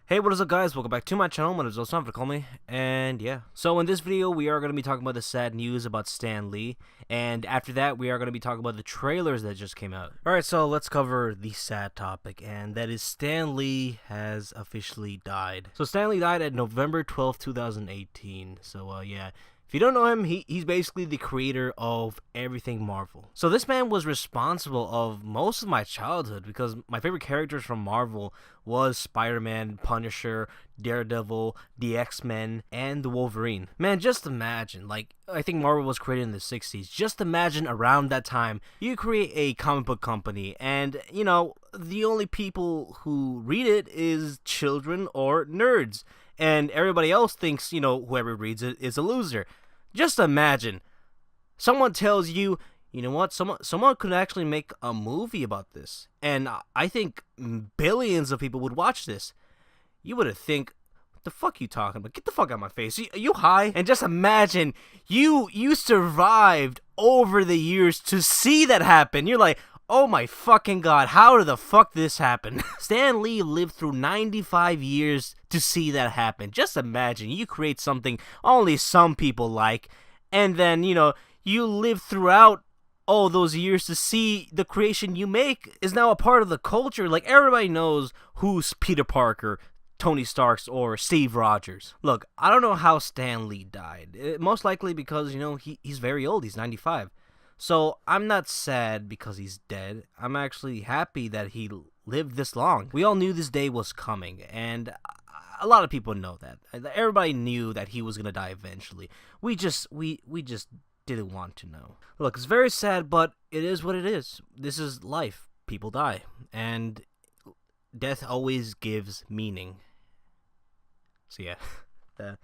Hey, what is up, guys? Welcome back to my channel. My name is DOSorNight, to call me, and yeah. So in this video, we are going to be talking about the sad news about Stan Lee, and after that, we are going to be talking about the trailers that just came out. Alright, so let's cover the sad topic, and that is Stan Lee has officially died. So Stan Lee died at November 12th, 2018, so yeah. If you don't know him, he's basically the creator of everything Marvel. So this man was responsible of most of my childhood because my favorite characters from Marvel was Spider-Man, Punisher, Daredevil, the X-Men, and the Wolverine. Man, just imagine, like, I think Marvel was created in the 60s. Just imagine around that time, you create a comic book company and, you know, the only people who read it is children or nerds. And everybody else thinks, you know, whoever reads it is a loser. Just imagine. Someone tells you, you know what, someone could actually make a movie about this. And I think billions of people would watch this. You would think, what the fuck you talking about? Get the fuck out of my face. Are you high? And just imagine, you survived over the years to see that happen. You're like, oh my fucking god, how the fuck did this happen? Stan Lee lived through 95 years to see that happen. Just imagine, you create something only some people like, and then, you know, you live throughout all those years to see the creation you make is now a part of the culture. Like, everybody knows who's Peter Parker, Tony Stark, or Steve Rogers. Look, I don't know how Stan Lee died. Most likely because, you know, he's very old. He's 95. So I'm not sad because he's dead. I'm actually happy that he lived this long. We all knew this day was coming, and a lot of people know that. Everybody knew that he was gonna die eventually. We just didn't want to know. Look, it's very sad, but it is what it is. This is life. People die, and death always gives meaning. So yeah, that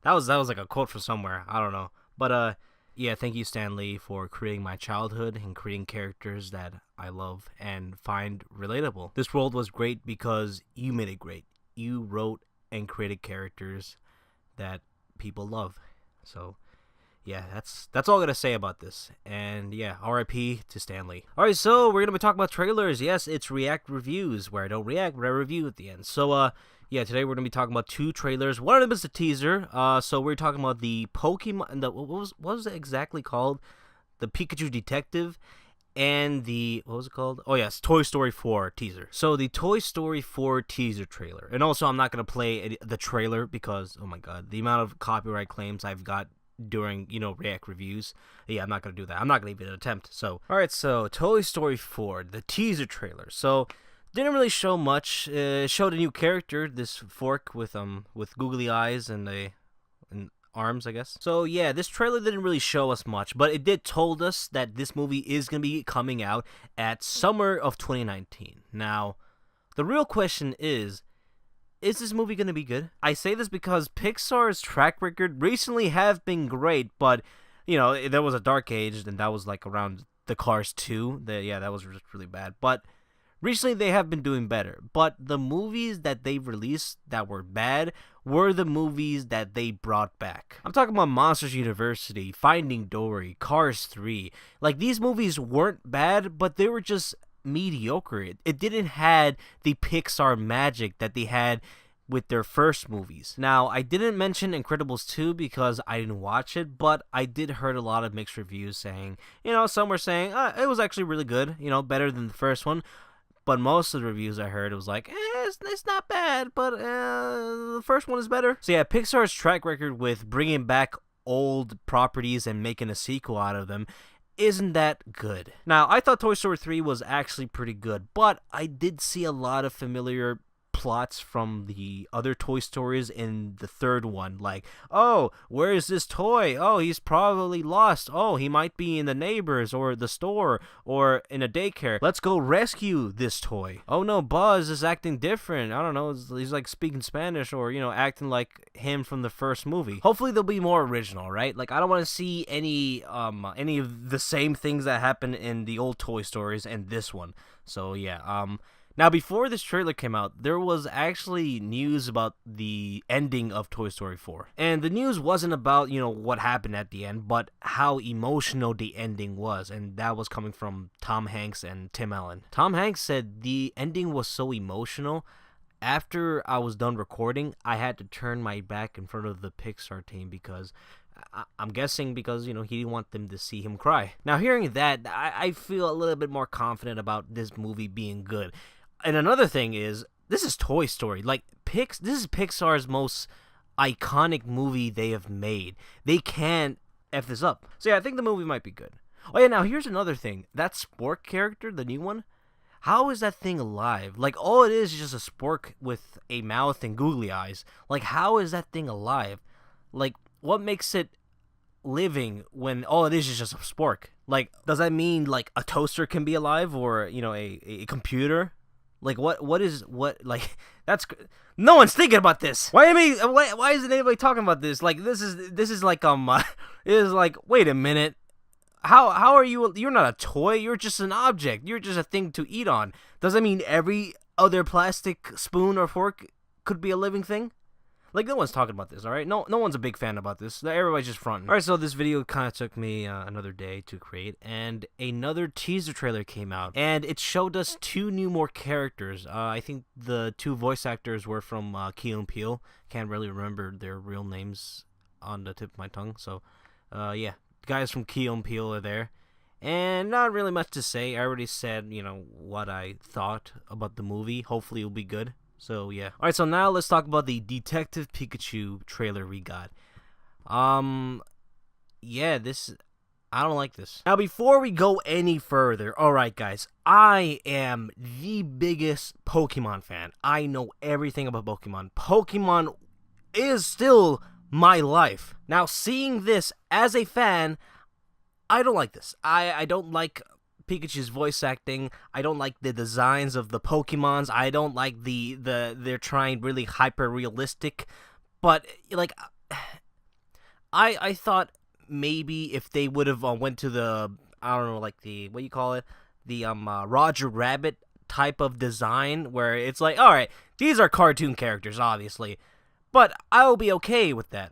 was like a quote from somewhere. I don't know, but yeah, thank you, Stan Lee, for creating my childhood and creating characters that I love and find relatable. This world was great because you made it great. You wrote and created characters that people love. So, yeah, that's all I gotta say about this. And yeah, RIP to Stan Lee. Alright, so we're gonna be talking about trailers. Yes, it's React Reviews, where I don't react, but I review at the end. So, yeah, today we're going to be talking about two trailers. One of them is a teaser. So we're talking about the Pokemon, what was it exactly called? The Pikachu Detective and the, what was it called? Oh yes, Toy Story 4 teaser. So the Toy Story 4 teaser trailer. And also I'm not going to play the trailer because, oh my god, the amount of copyright claims I've got during, you know, React Reviews. Yeah, I'm not going to do that. I'm not going to even attempt. So, alright, so Toy Story 4, the teaser trailer. So, didn't really show much. Showed a new character, this fork with googly eyes and arms, I guess. So yeah, this trailer didn't really show us much, but it did told us that this movie is gonna be coming out at summer of 2019. Now, the real question is this movie gonna be good? I say this because Pixar's track record recently have been great, but you know, there was a dark age, and that was like around the Cars 2. Yeah, that was just really bad, but recently, they have been doing better, but the movies that they released that were bad were the movies that they brought back. I'm talking about Monsters University, Finding Dory, Cars 3. Like, these movies weren't bad, but they were just mediocre. It didn't have the Pixar magic that they had with their first movies. Now, I didn't mention Incredibles 2 because I didn't watch it, but I did heard a lot of mixed reviews saying, you know, some were saying, it was actually really good, you know, better than the first one. But most of the reviews I heard, it was like, it's not bad, but the first one is better. So yeah, Pixar's track record with bringing back old properties and making a sequel out of them isn't that good. Now, I thought Toy Story 3 was actually pretty good, but I did see a lot of familiar plots from the other Toy Stories in the third one, like, oh, where is this toy? Oh, he's probably lost. Oh, he might be in the neighbors or the store or in a daycare. Let's go rescue this toy. Oh no, Buzz is acting different. I don't know, he's like speaking Spanish or, you know, acting like him from the first movie. Hopefully they'll be more original, right? Like, I don't want to see any of the same things that happened in the old Toy Stories and this one. So yeah, now, before this trailer came out, there was actually news about the ending of Toy Story 4. And the news wasn't about, you know, what happened at the end, but how emotional the ending was. And that was coming from Tom Hanks and Tim Allen. Tom Hanks said the ending was so emotional, after I was done recording, I had to turn my back in front of the Pixar team because I'm guessing because, he didn't want them to see him cry. Now, hearing that, I feel a little bit more confident about this movie being good. And another thing is, this is Toy Story. Like, this is Pixar's most iconic movie they have made. They can't F this up. So yeah, I think the movie might be good. Oh yeah, now here's another thing. That spork character, the new one, how is that thing alive? Like, all it is just a spork with a mouth and googly eyes. Like, how is that thing alive? Like, what makes it living when all it is just a spork? Like, does that mean, like, a toaster can be alive, or, a computer? Like, like, that's... No one's thinking about this. Why isn't anybody talking about this? Like, this is like, it is like, wait a minute. How are you? You're not a toy. You're just an object. You're just a thing to eat on. Does that mean every other plastic spoon or fork could be a living thing? Like, no one's talking about this, all right? No one's a big fan about this. Everybody's just fronting. All right, so this video kind of took me another day to create, and another teaser trailer came out, and it showed us 2 more characters. I think the 2 voice actors were from Key and Peele. Can't really remember their real names on the tip of my tongue, so yeah. Guys from Key and Peele are there, and not really much to say. I already said, what I thought about the movie. Hopefully it'll be good. So yeah. Alright, so now let's talk about the Detective Pikachu trailer we got. Yeah, I don't like this. Now, before we go any further, alright guys, I am the biggest Pokemon fan. I know everything about Pokemon. Pokemon is still my life. Now, seeing this as a fan, I don't like this. I don't like Pikachu's voice acting. I don't like the designs of the Pokemons. I don't like they're trying really hyper realistic. But like, I thought maybe if they would have went to the, I don't know, like the, what do you call it, the Roger Rabbit type of design, where it's like, all right, these are cartoon characters, obviously, but I'll be okay with that.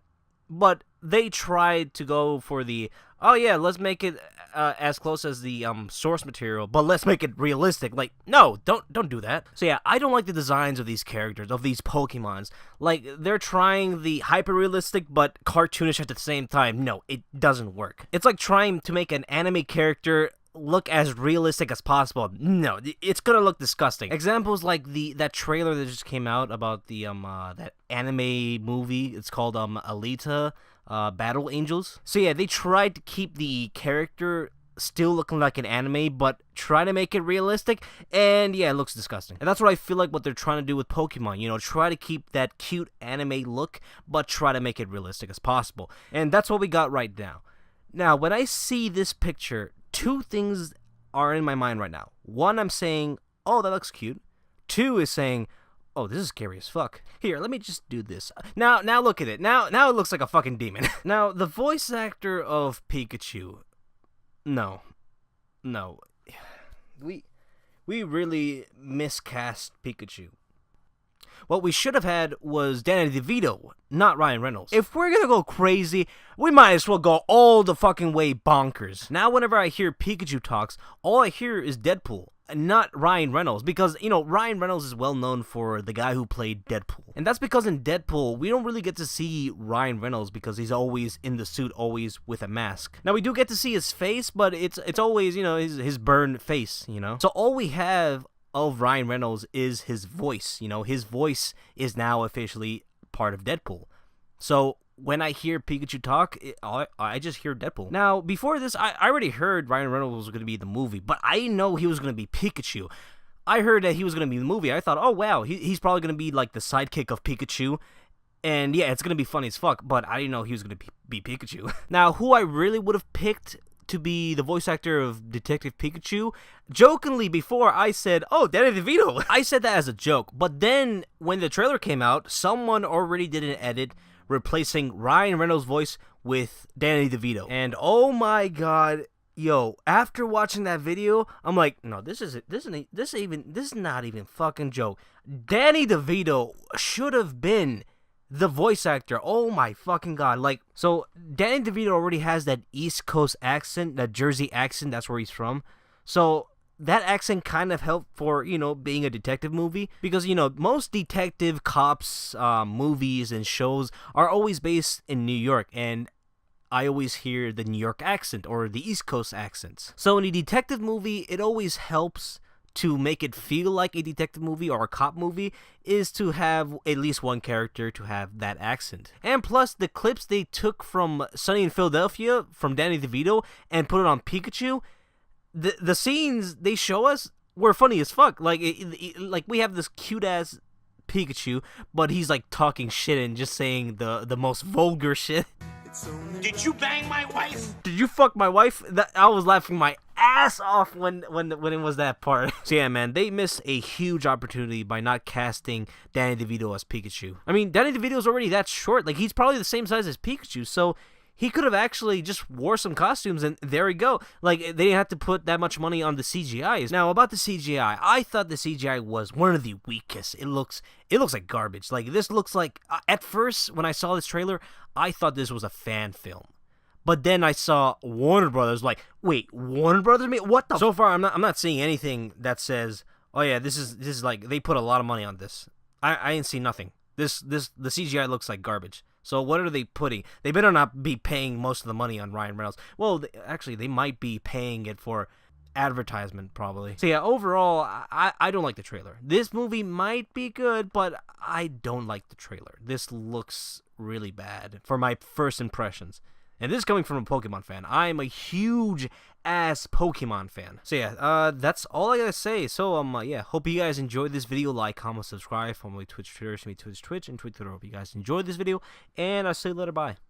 But they tried to go for the, oh yeah, let's make it as close as the source material, but let's make it realistic. Like, no, don't do that. So yeah, I don't like the designs of these characters, of these Pokemons. Like, they're trying the hyper-realistic but cartoonish at the same time. No, it doesn't work. It's like trying to make an anime character look as realistic as possible. No, it's gonna look disgusting. Examples like that trailer that just came out about the that anime movie. It's called Alita Battle Angels. So yeah, they tried to keep the character still looking like an anime, but try to make it realistic, and yeah, it looks disgusting. And that's what I feel like what they're trying to do with Pokemon, try to keep that cute anime look, but try to make it realistic as possible. And that's what we got right now. Now, when I see this picture, 2 things are in my mind right now. 1, I'm saying, oh, that looks cute. 2 is saying, oh, this is scary as fuck. Here, let me just do this. Now look at it. Now it looks like a fucking demon. Now, the voice actor of Pikachu, no. We really miscast Pikachu. What we should have had was Danny DeVito, not Ryan Reynolds. If we're gonna go crazy, we might as well go all the fucking way bonkers. Now, whenever I hear Pikachu talks, all I hear is Deadpool, not Ryan Reynolds, because, Ryan Reynolds is well known for the guy who played Deadpool. And that's because in Deadpool, we don't really get to see Ryan Reynolds because he's always in the suit, always with a mask. Now, we do get to see his face, but it's always, his burned face, So all we have of Ryan Reynolds is his voice. His voice is now officially part of Deadpool. So when I hear Pikachu talk, I just hear Deadpool. Now, before this, I already heard Ryan Reynolds was going to be the movie, but I didn't know he was going to be Pikachu. I heard that he was going to be the movie. I thought, oh wow, he's probably going to be like the sidekick of Pikachu. And yeah, it's going to be funny as fuck, but I didn't know he was going to be Pikachu. Now, who I really would have picked to be the voice actor of Detective Pikachu, jokingly before I said, oh, Danny DeVito. I said that as a joke, but then when the trailer came out, someone already did an edit replacing Ryan Reynolds' voice with Danny DeVito. And oh my god, yo, after watching that video, I'm like, no, this is not even fucking joke. Danny DeVito should have been the voice actor. Oh my fucking god. Like, so Danny DeVito already has that East Coast accent, that Jersey accent, that's where he's from. So that accent kind of helped for, you know, being a detective movie, because, you know, most detective cops movies and shows are always based in New York, and I always hear the New York accent or the East Coast accents. So in a detective movie, it always helps to make it feel like a detective movie or a cop movie is to have at least one character to have that accent. And plus, the clips they took from Sunny in Philadelphia from Danny DeVito and put it on Pikachu, the scenes they show us were funny as fuck. Like, like we have this cute ass Pikachu, but he's like talking shit and just saying the most vulgar shit. Did you bang my wife? Did you fuck my wife? I was laughing my ass off when it was that part. So yeah, man, they missed a huge opportunity by not casting Danny DeVito as Pikachu. I mean, Danny DeVito's already that short. Like, he's probably the same size as Pikachu, so he could have actually just wore some costumes and there we go. Like, they didn't have to put that much money on the CGI. Now, about the CGI, I thought the CGI was one of the weakest. It looks like garbage. Like, this looks like, at first, when I saw this trailer, I thought this was a fan film. But then I saw Warner Brothers, like, wait, Warner Brothers? What the? So far, I'm not seeing anything that says, oh yeah, this is like, they put a lot of money on this. I ain't seen nothing. The CGI looks like garbage. So what are they putting? They better not be paying most of the money on Ryan Reynolds. Well, actually, they might be paying it for advertisement, probably. So yeah, overall, I don't like the trailer. This movie might be good, but I don't like the trailer. This looks really bad for my first impressions. And this is coming from a Pokemon fan. I'm a huge ass Pokemon fan. So yeah, that's all I gotta say. So yeah, hope you guys enjoyed this video. Like, comment, subscribe. Follow me Twitch, Twitter, see me Twitch, and Twitter. Hope you guys enjoyed this video, and I'll see you later. Bye.